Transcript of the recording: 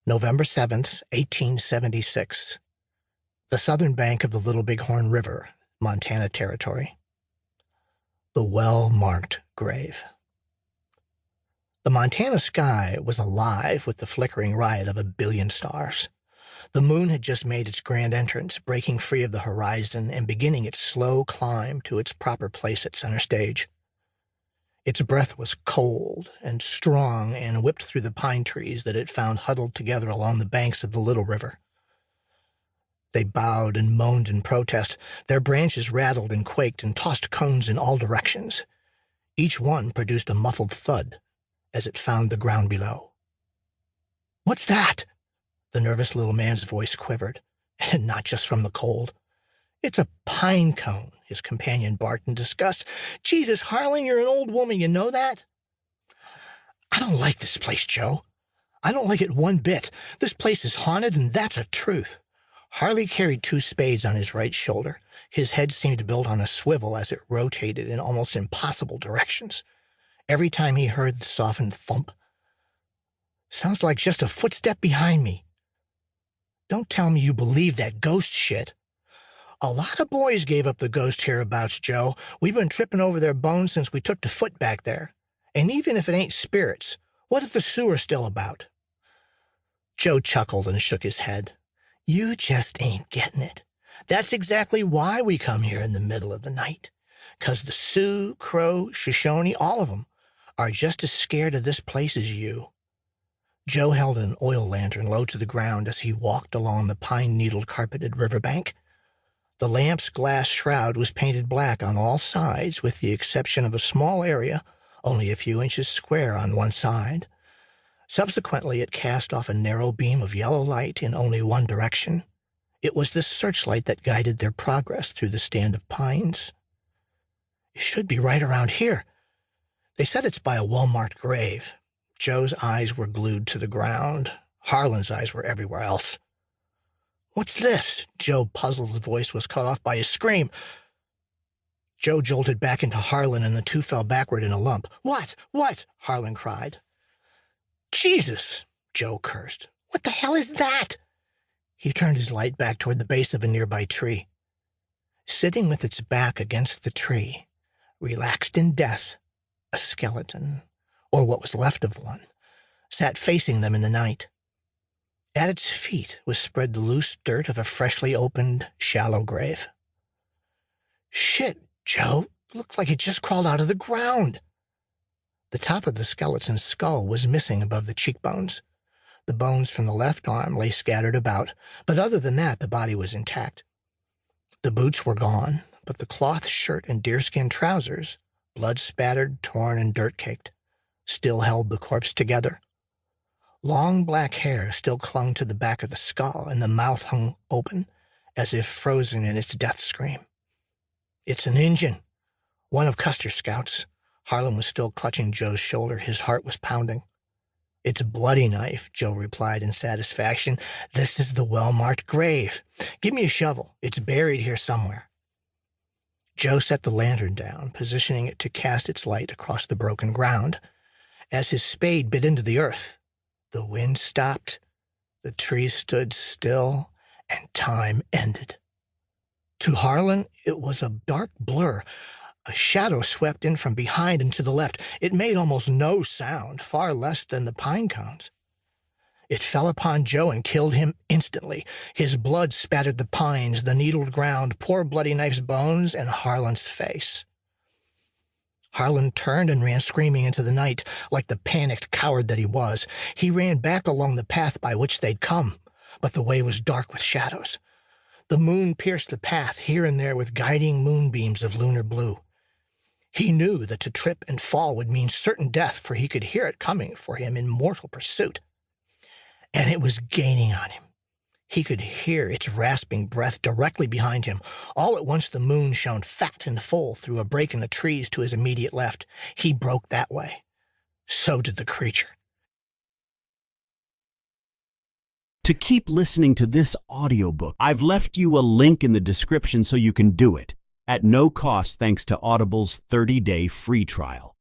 November 7th, 1876. The southern bank of the Little Bighorn River, Montana Territory. The well-marked grave. The Montana sky was alive with the flickering riot of a billion stars. The moon had just made its grand entrance, breaking free of the horizon and beginning its slow climb to its proper place at center stage. Its breath was cold and strong and whipped through the pine trees that it found huddled together along the banks of the little river. They bowed and moaned in protest. Their branches rattled and quaked and tossed cones in all directions. Each one produced a muffled thud as it found the ground below. "What's that?" The nervous little man's voice quivered, and not just from the cold. "It's a pine cone," his companion barked in disgust. "Jesus, Harlan, you're an old woman, you know that?" "I don't like this place, Joe. I don't like it one bit. This place is haunted, and that's a truth." Harley carried 2 spades on his right shoulder. His head seemed built on a swivel as it rotated in almost impossible directions. Every time he heard the softened thump, "Sounds like just a footstep behind me." "Don't tell me you believe that ghost shit." "A lot of boys gave up the ghost hereabouts, Joe. We've been tripping over their bones since we took the foot back there. And even if it ain't spirits, what if the sewer's still about?" Joe chuckled and shook his head. "You just ain't getting it. That's exactly why we come here in the middle of the night. 'Cause the Sioux, Crow, Shoshone, all of 'em, are just as scared of this place as you." Joe held an oil lantern low to the ground as he walked along the pine-needled carpeted riverbank. The lamp's glass shroud was painted black on all sides with the exception of a small area, only a few inches square on one side. Subsequently, it cast off a narrow beam of yellow light in only one direction. It was the searchlight that guided their progress through the stand of pines. "It should be right around here. They said it's by a well-marked grave." Joe's eyes were glued to the ground. Harlan's eyes were everywhere else. "What's this?" Joe Puzzled's voice was cut off by a scream. Joe jolted back into Harlan, and the two fell backward in a lump. "What? What?" Harlan cried. "Jesus!" Joe cursed. "What the hell is that?" He turned his light back toward the base of a nearby tree. Sitting with its back against the tree, relaxed in death, a skeleton, or what was left of one, sat facing them in the night. At its feet was spread the loose dirt of a freshly opened, shallow grave. "Shit, Joe, looks like it just crawled out of the ground." The top of the skeleton's skull was missing above the cheekbones. The bones from the left arm lay scattered about, but other than that, the body was intact. The boots were gone, but the cloth shirt and deerskin trousers, blood-spattered, torn, and dirt-caked, still held the corpse together. Long black hair still clung to the back of the skull, and the mouth hung open, as if frozen in its death scream. "It's an Injun, one of Custer's scouts." Harlan was still clutching Joe's shoulder. His heart was pounding. "It's a bloody knife," Joe replied in satisfaction. "This is the well-marked grave. Give me a shovel. It's buried here somewhere." Joe set the lantern down, positioning it to cast its light across the broken ground. As his spade bit into the earth, the wind stopped, the trees stood still, and time ended. To Harlan, it was a dark blur. A shadow swept in from behind and to the left. It made almost no sound, far less than the pine cones. It fell upon Joe and killed him instantly. His blood spattered the pines, the needled ground, poor Bloody Knife's bones, and Harlan's face. Harlan turned and ran screaming into the night, like the panicked coward that he was. He ran back along the path by which they'd come, but the way was dark with shadows. The moon pierced the path here and there with guiding moonbeams of lunar blue. He knew that to trip and fall would mean certain death, for he could hear it coming for him in mortal pursuit. And it was gaining on him. He could hear its rasping breath directly behind him. All at once the moon shone fat and full through a break in the trees to his immediate left. He broke that way. So did the creature. To keep listening to this audiobook, I've left you a link in the description so you can do it, at no cost thanks to Audible's 30-day free trial.